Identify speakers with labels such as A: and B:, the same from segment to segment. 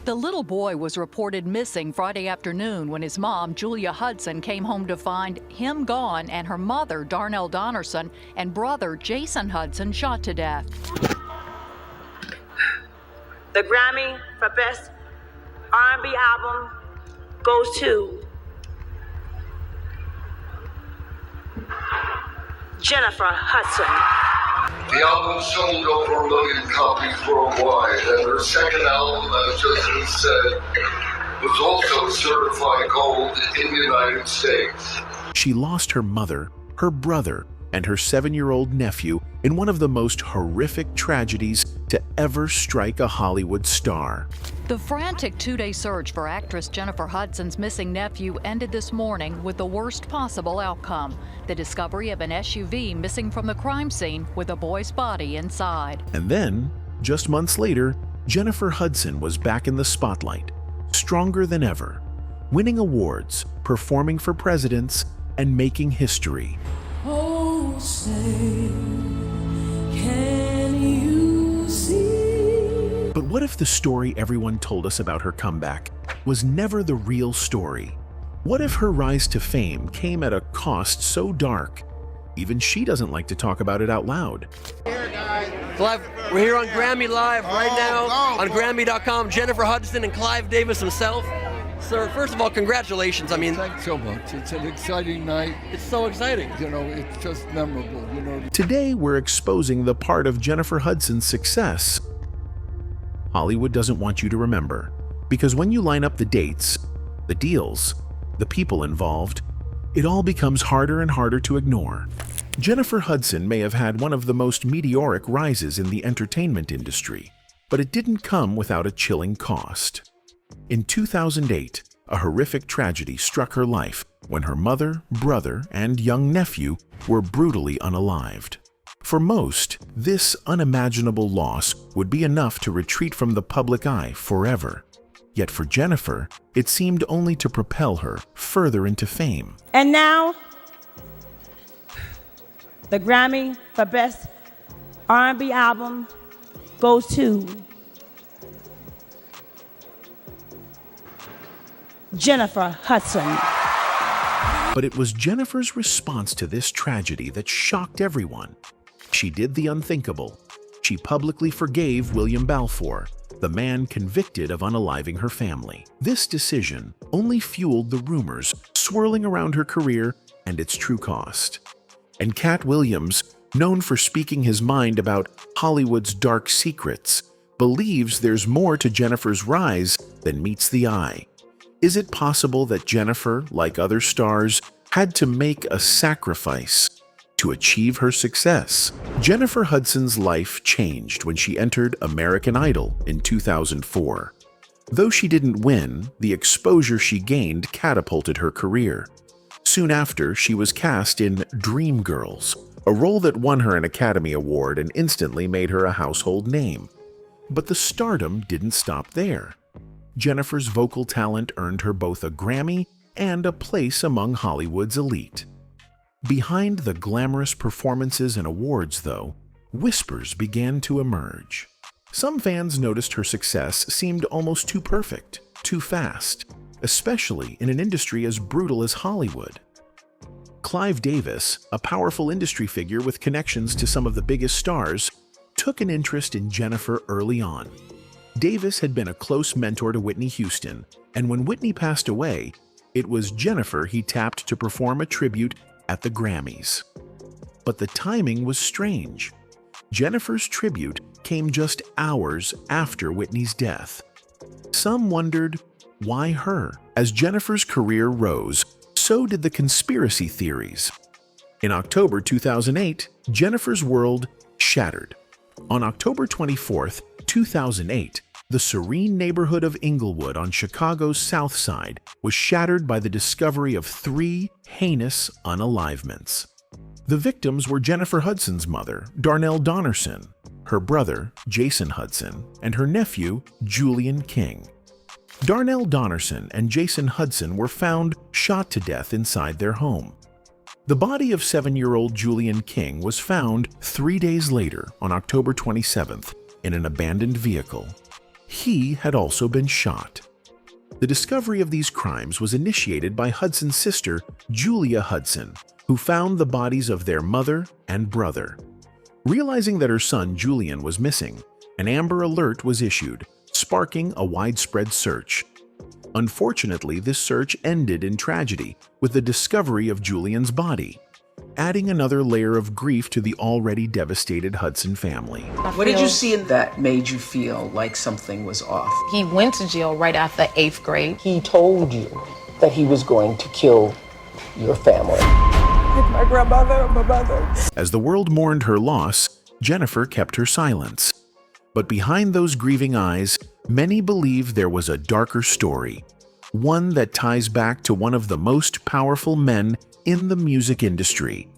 A: The little boy was reported missing Friday afternoon when his mom, Julia Hudson, came home to find him gone and her mother, Darnell Donnerson, and brother, Jason Hudson, shot to death.
B: The Grammy for Best R&B Album goes to Jennifer Hudson.
C: The album sold over 1 million copies worldwide, and her second album, as Justin said, was also certified gold in the United States.
D: She lost her mother, her brother, and her 7-year-old nephew in one of the most horrific tragedies to ever strike a Hollywood star.
A: The frantic 2-day search for actress Jennifer Hudson's missing nephew ended this morning with the worst possible outcome: the discovery of an SUV missing from the crime scene with a boy's body inside.
D: And then, just months later, Jennifer Hudson was back in the spotlight, stronger than ever, winning awards, performing for presidents, and making history.
E: Oh, say, can you see?
D: But what if the story everyone told us about her comeback was never the real story? What if her rise to fame came at a cost so dark, even she doesn't like to talk about it out loud?
F: Clive, we're here on Grammy Live right now on Grammy.com. Jennifer Hudson and Clive Davis himself. Sir, first of all, congratulations. I mean,
G: thanks so much. It's an exciting night.
F: It's so exciting.
G: You know, it's just memorable, you know.
D: Today, we're exposing the part of Jennifer Hudson's success Hollywood doesn't want you to remember, because when you line up the dates, the deals, the people involved, it all becomes harder and harder to ignore. Jennifer Hudson may have had one of the most meteoric rises in the entertainment industry, but it didn't come without a chilling cost. In 2008, a horrific tragedy struck her life when her mother, brother, and young nephew were brutally unalived. For most, this unimaginable loss would be enough to retreat from the public eye forever. Yet for Jennifer, it seemed only to propel her further into fame.
B: And now, the Grammy for Best R&B Album goes to Jennifer Hudson.
D: But it was Jennifer's response to this tragedy that shocked everyone. She did the unthinkable. She publicly forgave William Balfour, the man convicted of unaliving her family. This decision only fueled the rumors swirling around her career and its true cost. And Cat Williams, known for speaking his mind about Hollywood's dark secrets, believes there's more to Jennifer's rise than meets the eye. Is it possible that Jennifer, like other stars, had to make a sacrifice to achieve her success? Jennifer Hudson's life changed when she entered American Idol in 2004. Though she didn't win, the exposure she gained catapulted her career. Soon after, she was cast in Dreamgirls, a role that won her an Academy Award and instantly made her a household name. But the stardom didn't stop there. Jennifer's vocal talent earned her both a Grammy and a place among Hollywood's elite. Behind the glamorous performances and awards, though, whispers began to emerge. Some fans noticed her success seemed almost too perfect, too fast, especially in an industry as brutal as Hollywood. Clive Davis, a powerful industry figure with connections to some of the biggest stars, took an interest in Jennifer early on. Davis had been a close mentor to Whitney Houston, and when Whitney passed away, it was Jennifer he tapped to perform a tribute at the Grammys. But the timing was strange. Jennifer's tribute came just hours after Whitney's death. Some wondered, why her? As Jennifer's career rose, so did the conspiracy theories. In October 2008, Jennifer's world shattered. On October 24, 2008, the serene neighborhood of Inglewood on Chicago's South Side was shattered by the discovery of 3 heinous unalivements. The victims were Jennifer Hudson's mother, Darnell Donnerson, her brother, Jason Hudson, and her nephew, Julian King. Darnell Donnerson and Jason Hudson were found shot to death inside their home. The body of 7-year-old Julian King was found 3 days later on October 27th in an abandoned vehicle. he had also been shot. The discovery of these crimes was initiated by Hudson's sister, Julia Hudson, who found the bodies of their mother and brother. Realizing that her son Julian was missing, an Amber Alert was issued, sparking a widespread search. Unfortunately, this search ended in tragedy with the discovery of Julian's body, adding another layer of grief to the already devastated Hudson family.
H: What did you see that made you feel like something was off?
I: He went to jail right after 8th grade.
H: He told you that he was going to kill your family.
I: My grandmother, my mother.
D: As the world mourned her loss, Jennifer kept her silence. But behind those grieving eyes, many believe there was a darker story, one that ties back to one of the most powerful men in the music industry,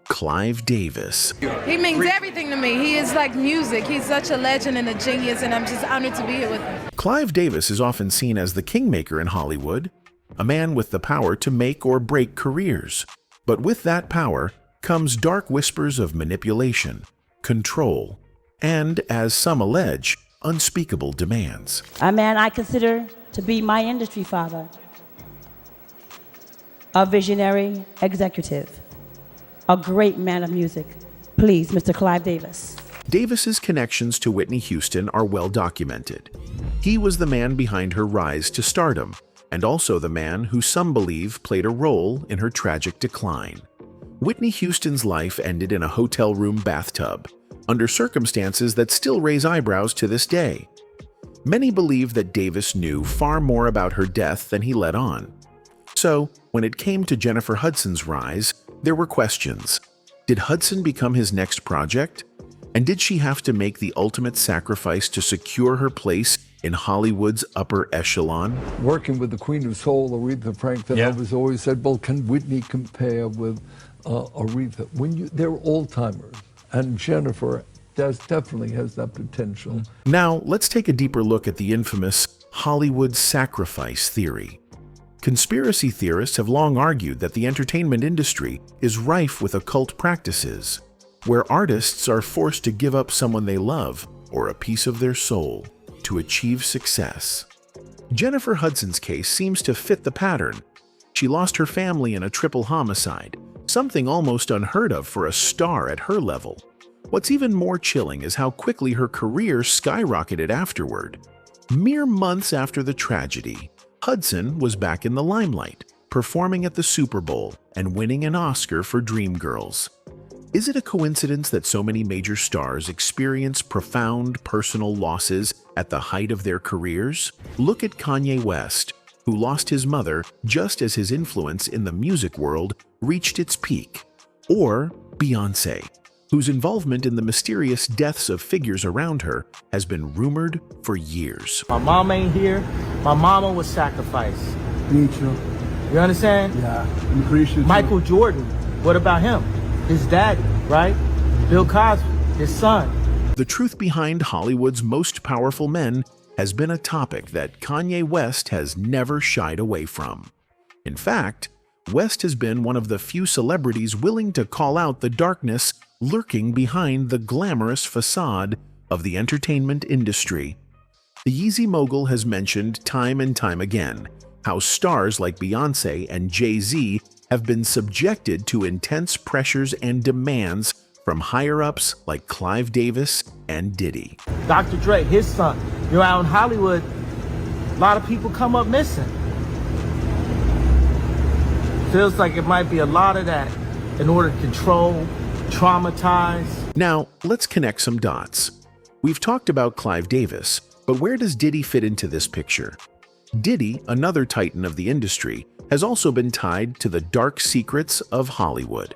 D: Clive Davis.
J: He means everything to me. He is like music. He's such a legend and a genius, and I'm just honored to be here with him.
D: Clive Davis is often seen as the kingmaker in Hollywood, a man with the power to make or break careers. But with that power comes dark whispers of manipulation, control, and, as some allege, unspeakable demands.
B: A man I consider to be my industry father, a visionary executive, a great man of music. Please, Mr. Clive Davis.
D: Davis's connections to Whitney Houston are well documented. He was the man behind her rise to stardom, and also the man who some believe played a role in her tragic decline. Whitney Houston's life ended in a hotel room bathtub, under circumstances that still raise eyebrows to this day. Many believe that Davis knew far more about her death than he let on. So, when it came to Jennifer Hudson's rise, there were questions. Did Hudson become his next project? And did she have to make the ultimate sacrifice to secure her place in Hollywood's upper echelon?
G: Working with the Queen of Soul, Aretha Franklin, I was always said, well, can Whitney compare with Aretha? They're all-timers, and Jennifer definitely has that potential.
D: Now, let's take a deeper look at the infamous Hollywood sacrifice theory. Conspiracy theorists have long argued that the entertainment industry is rife with occult practices, where artists are forced to give up someone they love or a piece of their soul to achieve success. Jennifer Hudson's case seems to fit the pattern. She lost her family in a triple homicide, something almost unheard of for a star at her level. What's even more chilling is how quickly her career skyrocketed afterward. Mere months after the tragedy, Hudson was back in the limelight, performing at the Super Bowl and winning an Oscar for Dreamgirls. Is it a coincidence that so many major stars experience profound personal losses at the height of their careers? Look at Kanye West, who lost his mother just as his influence in the music world reached its peak. Or Beyoncé, whose involvement in the mysterious deaths of figures around her has been rumored for years.
K: My mom ain't here. My mama was sacrificed.
L: Me too.
K: You understand?
L: Yeah, I'm pretty sure.
K: Michael Jordan, what about him? His daddy, right? Bill Cosby, his son.
D: The truth behind Hollywood's most powerful men has been a topic that Kanye West has never shied away from. In fact, West has been one of the few celebrities willing to call out the darkness lurking behind the glamorous facade of the entertainment industry. The Yeezy mogul has mentioned time and time again how stars like Beyoncé and Jay-Z have been subjected to intense pressures and demands from higher-ups like Clive Davis and Diddy.
K: Dr. Dre, his son. You're out in Hollywood, a lot of people come up missing. Feels like it might be a lot of that in order to control, traumatize.
D: Now, let's connect some dots. We've talked about Clive Davis, but where does Diddy fit into this picture? Diddy, another titan of the industry, has also been tied to the dark secrets of Hollywood.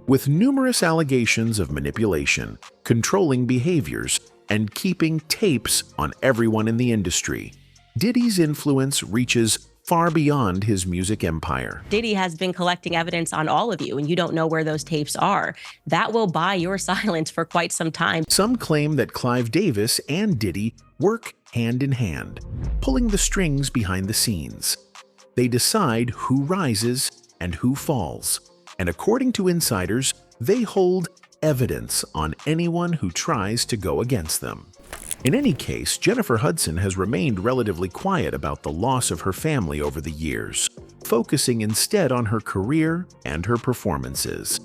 D: With numerous allegations of manipulation, controlling behaviors, and keeping tapes on everyone in the industry, Diddy's influence reaches far beyond his music empire.
M: Diddy has been collecting evidence on all of you, and you don't know where those tapes are. That will buy your silence for quite some time.
D: Some claim that Clive Davis and Diddy work hand in hand, pulling the strings behind the scenes. They decide who rises and who falls, and according to insiders, they hold evidence on anyone who tries to go against them. In any case, Jennifer Hudson has remained relatively quiet about the loss of her family over the years, focusing instead on her career and her performances.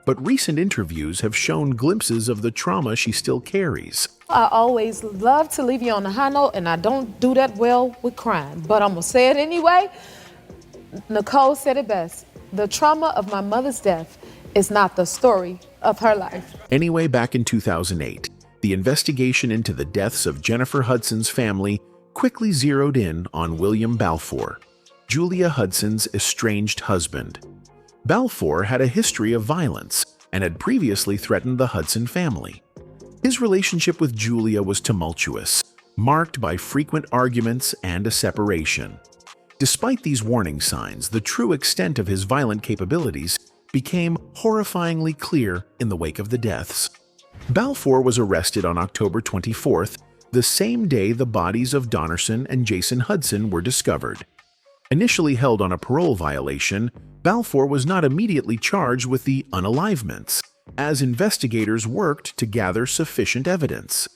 D: But recent interviews have shown glimpses of the trauma she still carries.
J: I always love to leave you on a high note, and I don't do that well with crime, but I'm gonna say it anyway. Nicole said it best. The trauma of my mother's death is not the story of her life.
D: Anyway, back in 2008, the investigation into the deaths of Jennifer Hudson's family quickly zeroed in on William Balfour, Julia Hudson's estranged husband. Balfour had a history of violence and had previously threatened the Hudson family. His relationship with Julia was tumultuous, marked by frequent arguments and a separation. Despite these warning signs, the true extent of his violent capabilities became horrifyingly clear in the wake of the deaths. Balfour was arrested on October 24th, the same day the bodies of Donnerson and Jason Hudson were discovered. Initially held on a parole violation, Balfour was not immediately charged with the unalivements, as investigators worked to gather sufficient evidence.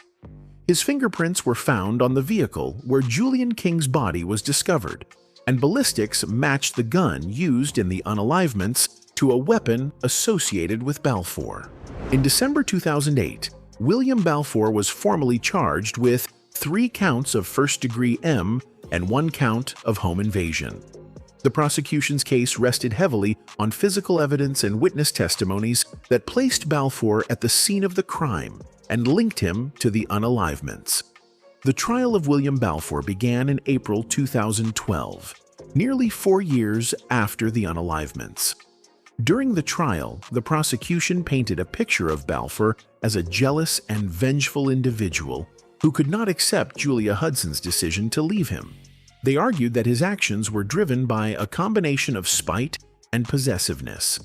D: His fingerprints were found on the vehicle where Julian King's body was discovered, and ballistics matched the gun used in the unalivements to a weapon associated with Balfour. In December 2008, William Balfour was formally charged with 3 counts of first-degree M and 1 count of home invasion. The prosecution's case rested heavily on physical evidence and witness testimonies that placed Balfour at the scene of the crime and linked him to the unalivements. The trial of William Balfour began in April 2012, nearly 4 years after the unalivements. During the trial, the prosecution painted a picture of Balfour as a jealous and vengeful individual who could not accept Julia Hudson's decision to leave him. They argued that his actions were driven by a combination of spite and possessiveness.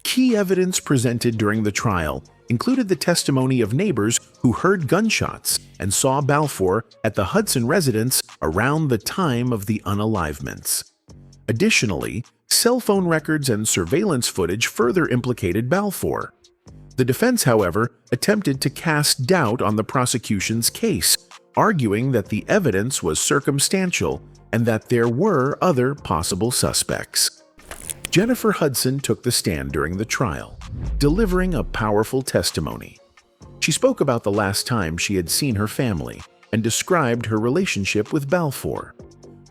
D: Key evidence presented during the trial included the testimony of neighbors who heard gunshots and saw Balfour at the Hudson residence around the time of the unalivements. Additionally, cell phone records and surveillance footage further implicated Balfour. The defense, however, attempted to cast doubt on the prosecution's case, arguing that the evidence was circumstantial and that there were other possible suspects. Jennifer Hudson took the stand during the trial, delivering a powerful testimony. She spoke about the last time she had seen her family and described her relationship with Balfour.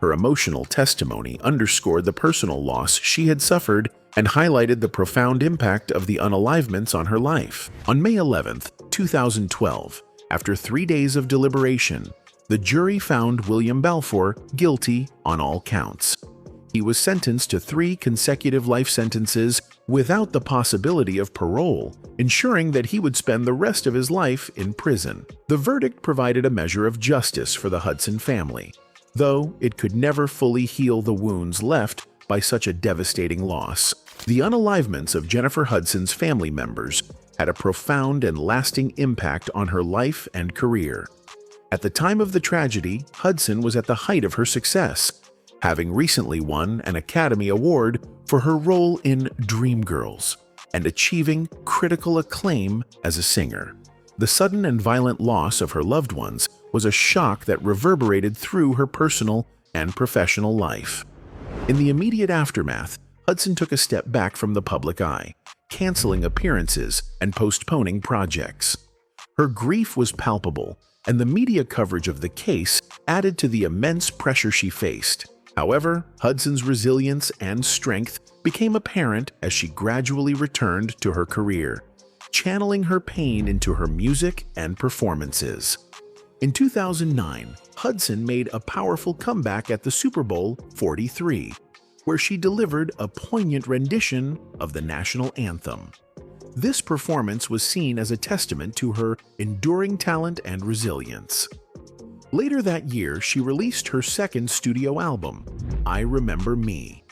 D: Her emotional testimony underscored the personal loss she had suffered and highlighted the profound impact of the unalivements on her life. On May 11, 2012, after 3 days of deliberation, the jury found William Balfour guilty on all counts. He was sentenced to 3 consecutive life sentences without the possibility of parole, ensuring that he would spend the rest of his life in prison. The verdict provided a measure of justice for the Hudson family, though it could never fully heal the wounds left by such a devastating loss. The unalivements of Jennifer Hudson's family members had a profound and lasting impact on her life and career. At the time of the tragedy, Hudson was at the height of her success, having recently won an Academy Award for her role in Dreamgirls and achieving critical acclaim as a singer. The sudden and violent loss of her loved ones was a shock that reverberated through her personal and professional life. In the immediate aftermath, Hudson took a step back from the public eye, canceling appearances and postponing projects. Her grief was palpable, and the media coverage of the case added to the immense pressure she faced. However, Hudson's resilience and strength became apparent as she gradually returned to her career, channeling her pain into her music and performances. In 2009, Hudson made a powerful comeback at the Super Bowl 43, where she delivered a poignant rendition of the national anthem. This performance was seen as a testament to her enduring talent and resilience. Later that year, she released her second studio album, I Remember Me,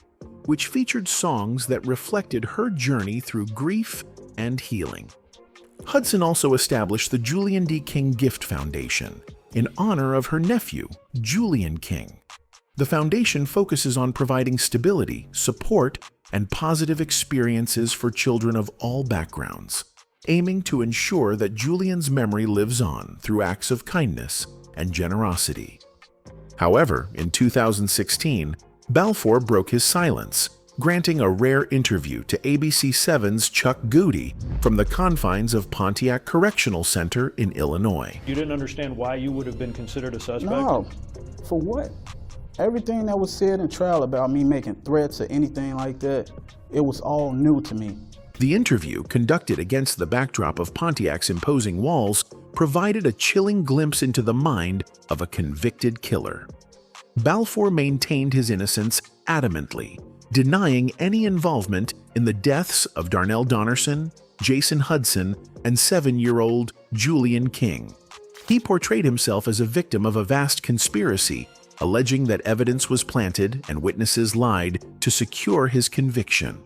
D: which featured songs that reflected her journey through grief and healing. Hudson also established the Julian D. King Gift Foundation in honor of her nephew, Julian King. The foundation focuses on providing stability, support, and positive experiences for children of all backgrounds. aiming to ensure that Julian's memory lives on through acts of kindness and generosity. However, in 2016, Balfour broke his silence, granting a rare interview to ABC7's Chuck Goody from the confines of Pontiac Correctional Center in Illinois.
L: You didn't understand why you would have been considered a suspect?
N: No. For what? Everything that was said in trial about me making threats or anything like that, it was all new to me.
D: The interview, conducted against the backdrop of Pontiac's imposing walls, provided a chilling glimpse into the mind of a convicted killer. Balfour maintained his innocence adamantly, denying any involvement in the deaths of Darnell Donnerson, Jason Hudson, and 7-year-old Julian King. He portrayed himself as a victim of a vast conspiracy, alleging that evidence was planted and witnesses lied to secure his conviction.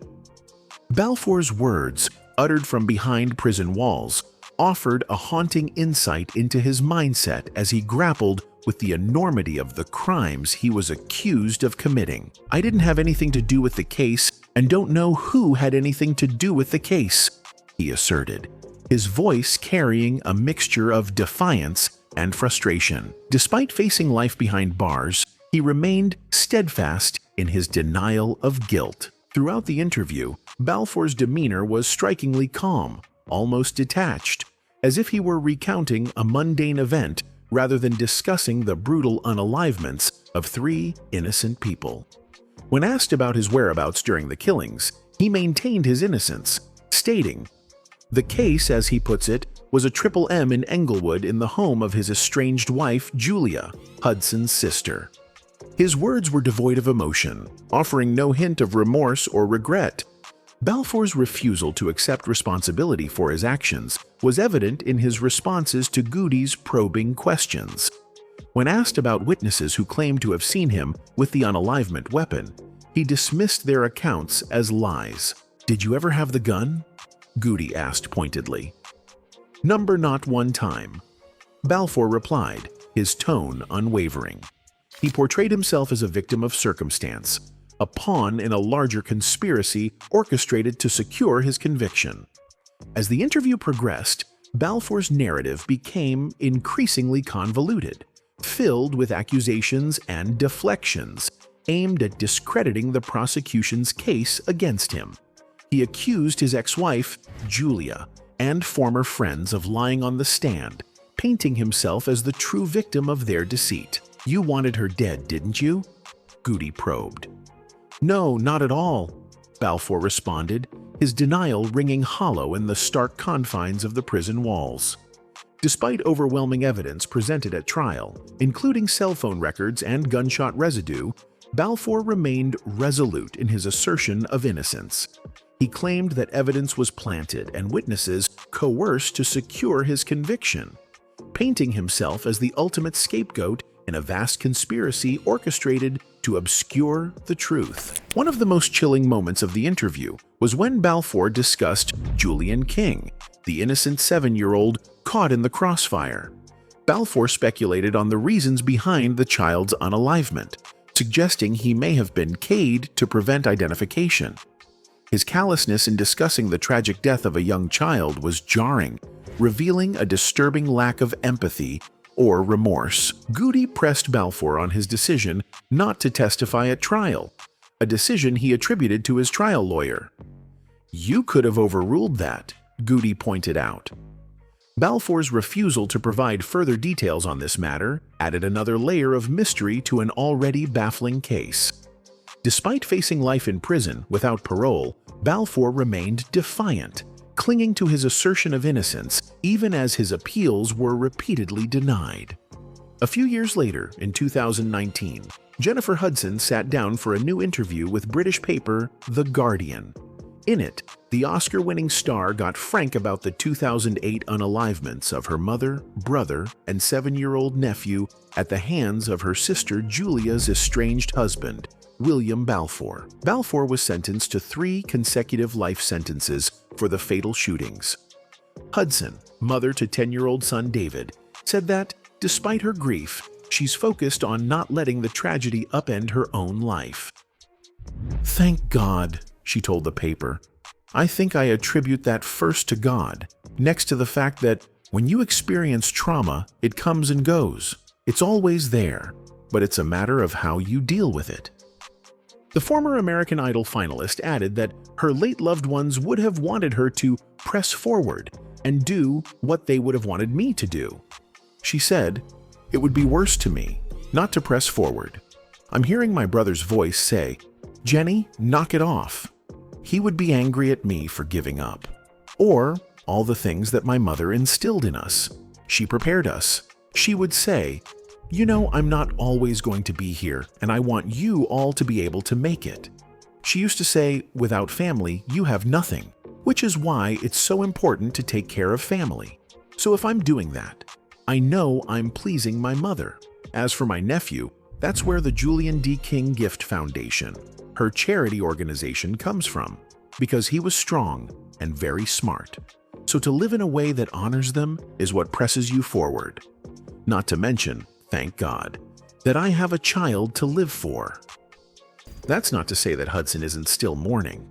D: Balfour's words, uttered from behind prison walls, offered a haunting insight into his mindset as he grappled with the enormity of the crimes he was accused of committing. "I didn't have anything to do with the case and don't know who had anything to do with the case," he asserted, his voice carrying a mixture of defiance and frustration. Despite facing life behind bars, he remained steadfast in his denial of guilt. Throughout the interview, Balfour's demeanor was strikingly calm, almost detached, as if he were recounting a mundane event rather than discussing the brutal unalivements of 3 innocent people. When asked about his whereabouts during the killings, he maintained his innocence, stating, "The case, as he puts it, was a triple M in Englewood in the home of his estranged wife, Julia, Hudson's sister." His words were devoid of emotion, offering no hint of remorse or regret. Balfour's refusal to accept responsibility for his actions was evident in his responses to Goody's probing questions. When asked about witnesses who claimed to have seen him with the unalivement weapon, he dismissed their accounts as lies. "Did you ever have the gun?" Goody asked pointedly. "Number not one time," Balfour replied, his tone unwavering. He portrayed himself as a victim of circumstance, a pawn in a larger conspiracy orchestrated to secure his conviction. As the interview progressed, Balfour's narrative became increasingly convoluted, filled with accusations and deflections aimed at discrediting the prosecution's case against him. He accused his ex-wife, Julia, and former friends of lying on the stand, painting himself as the true victim of their deceit. "You wanted her dead, didn't you?" Goody probed. "No, not at all," Balfour responded, his denial ringing hollow in the stark confines of the prison walls. Despite overwhelming evidence presented at trial, including cell phone records and gunshot residue, Balfour remained resolute in his assertion of innocence. He claimed that evidence was planted and witnesses coerced to secure his conviction, painting himself as the ultimate scapegoat in a vast conspiracy orchestrated to obscure the truth. One of the most chilling moments of the interview was when Balfour discussed Julian King, the innocent 7-year-old caught in the crossfire. Balfour speculated on the reasons behind the child's unalivement, suggesting he may have been caged to prevent identification. His callousness in discussing the tragic death of a young child was jarring, revealing a disturbing lack of empathy or remorse. Goody pressed Balfour on his decision not to testify at trial, a decision he attributed to his trial lawyer. "You could have overruled that," Goody pointed out. Balfour's refusal to provide further details on this matter added another layer of mystery to an already baffling case. Despite facing life in prison without parole, Balfour remained defiant, clinging to his assertion of innocence even as his appeals were repeatedly denied. A few years later, in 2019, Jennifer Hudson sat down for a new interview with British paper The Guardian. In it, the Oscar-winning star got frank about the 2008 unalivements of her mother, brother, and 7-year-old nephew at the hands of her sister Julia's estranged husband, William Balfour. Balfour was sentenced to 3 consecutive life sentences for the fatal shootings. Hudson, mother to 10-year-old son David, said that, despite her grief, she's focused on not letting the tragedy upend her own life. "Thank God," she told the paper. "I think I attribute that first to God. next to the fact that when you experience trauma, it comes and goes. It's always there, but it's a matter of how you deal with it. The former American Idol finalist added that her late loved ones would have wanted her to press forward and do what they would have wanted me to do. She said, "It would be worse to me not to press forward. I'm hearing my brother's voice say, 'Jenny, knock it off.' He would be angry at me for giving up. Or all the things that my mother instilled in us. She prepared us. She would say, 'You know, I'm not always going to be here, and I want you all to be able to make it.' She used to say, 'Without family, you have nothing,' which is why it's so important to take care of family. So if I'm doing that, I know I'm pleasing my mother. As for my nephew, that's where the Julian D. King Gift Foundation, her charity organization, comes from, because he was strong and very smart. So to live in a way that honors them is what presses you forward. Not to mention, thank God, that I have a child to live for." That's not to say that Hudson isn't still mourning.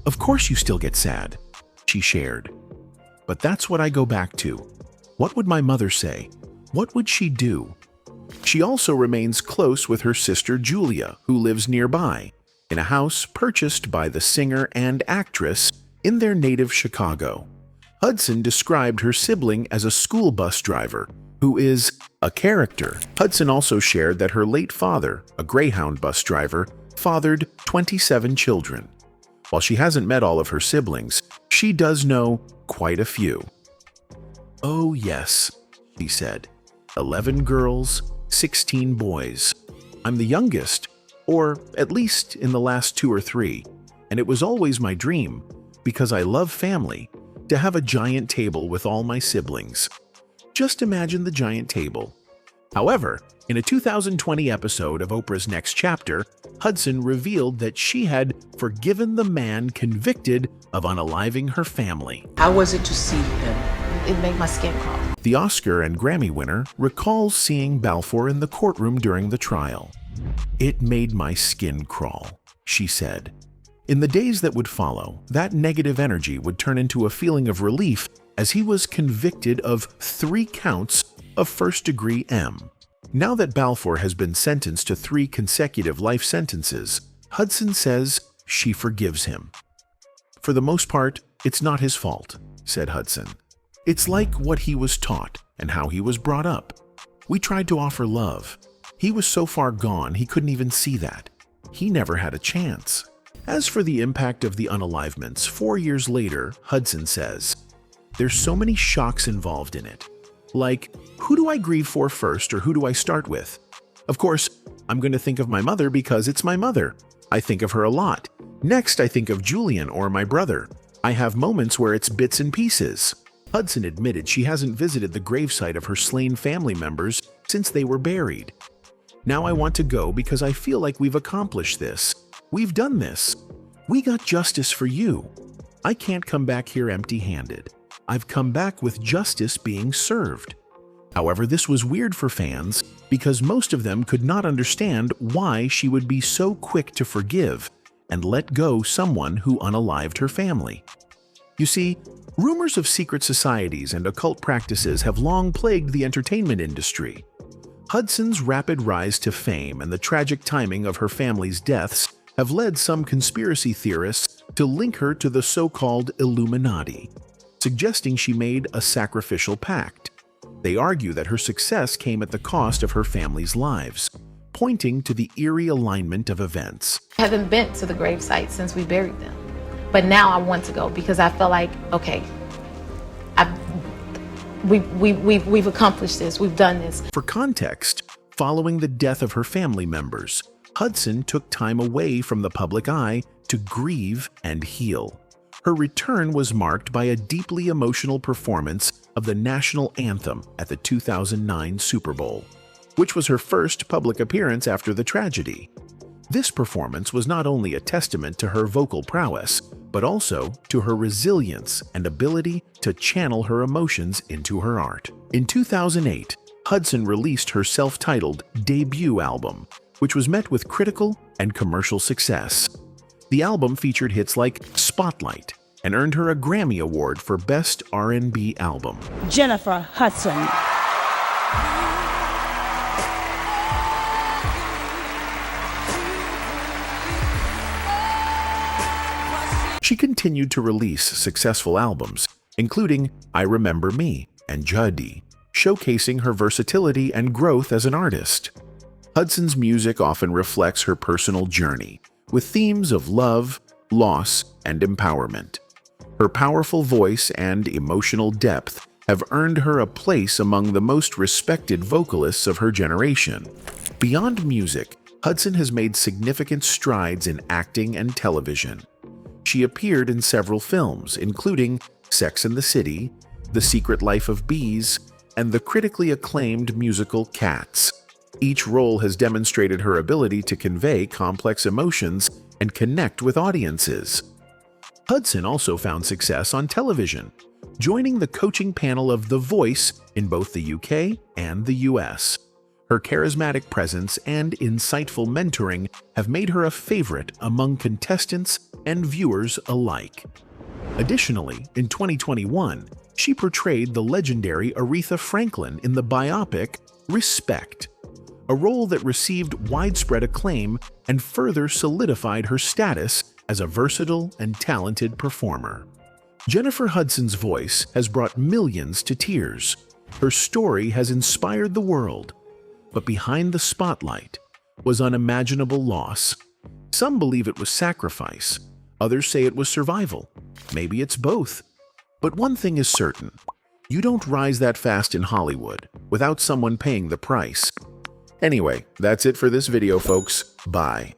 D: "Of course you still get sad," she shared. "But that's what I go back to. What would my mother say? What would she do?" She also remains close with her sister Julia, who lives nearby, in a house purchased by the singer and actress in their native Chicago. Hudson described her sibling as a school bus driver, who is a character. Hudson also shared that her late father, a Greyhound bus driver, fathered 27 children. While she hasn't met all of her siblings, she does know quite a few. "Oh yes," she said, 11 girls, 16 boys. I'm the youngest, or at least in the last 2 or 3, and it was always my dream, because I love family, to have a giant table with all my siblings. Just imagine the giant table. However, in a 2020 episode of Oprah's Next Chapter, Hudson revealed that she had forgiven the man convicted of unaliving her family.
I: How was it to see him?
J: It made my skin crawl.
D: The Oscar and Grammy winner recalls seeing Balfour in the courtroom during the trial. "It made my skin crawl," she said. In the days that would follow, that negative energy would turn into a feeling of relief as he was convicted of 3 counts of first-degree M. Now that Balfour has been sentenced to 3 consecutive life sentences, Hudson says she forgives him. "For the most part, it's not his fault," said Hudson. "It's like what he was taught and how he was brought up. We tried to offer love. He was so far gone he couldn't even see that. He never had a chance." As for the impact of the unalivements 4 years later, Hudson says, "There's so many shocks involved in it. Like, who do I grieve for first, or who do I start with? Of course, I'm going to think of my mother because it's my mother. I think of her a lot. Next, I think of Julian or my brother. I have moments where it's bits and pieces." Hudson admitted she hasn't visited the gravesite of her slain family members since they were buried. "Now I want to go because I feel like we've accomplished this. We've done this. We got justice for you. I can't come back here empty-handed. I've come back with justice being served." However, this was weird for fans because most of them could not understand why she would be so quick to forgive and let go someone who unalived her family. You see, rumors of secret societies and occult practices have long plagued the entertainment industry. Hudson's rapid rise to fame and the tragic timing of her family's deaths have led some conspiracy theorists to link her to the so-called Illuminati, suggesting she made a sacrificial pact. They argue that her success came at the cost of her family's lives, pointing to the eerie alignment of events.
J: I haven't been to the gravesite since we buried them. But now I want to go because I feel like, okay, we've accomplished this, we've done this.
D: For context, following the death of her family members, Hudson took time away from the public eye to grieve and heal. Her return was marked by a deeply emotional performance of the national anthem at the 2009 Super Bowl, which was her first public appearance after the tragedy. This performance was not only a testament to her vocal prowess, but also to her resilience and ability to channel her emotions into her art. In 2008, Hudson released her self-titled debut album, which was met with critical and commercial success. The album featured hits like Spotlight, and earned her a Grammy Award for Best R&B Album.
B: Jennifer Hudson.
D: She continued to release successful albums, including I Remember Me and Jadi, showcasing her versatility and growth as an artist. Hudson's music often reflects her personal journey, with themes of love, loss, and empowerment. Her powerful voice and emotional depth have earned her a place among the most respected vocalists of her generation. Beyond music, Hudson has made significant strides in acting and television. She appeared in several films, including Sex and the City, The Secret Life of Bees, and the critically acclaimed musical Cats. Each role has demonstrated her ability to convey complex emotions and connect with audiences. Hudson also found success on television, joining the coaching panel of The Voice in both the UK and the US. Her charismatic presence and insightful mentoring have made her a favorite among contestants and viewers alike. Additionally, in 2021, she portrayed the legendary Aretha Franklin in the biopic Respect, a role that received widespread acclaim and further solidified her status as a versatile and talented performer. Jennifer Hudson's voice has brought millions to tears. Her story has inspired the world, but behind the spotlight was unimaginable loss. Some believe it was sacrifice, others say it was survival. Maybe it's both. But one thing is certain, you don't rise that fast in Hollywood without someone paying the price. Anyway, that's it for this video, folks. Bye.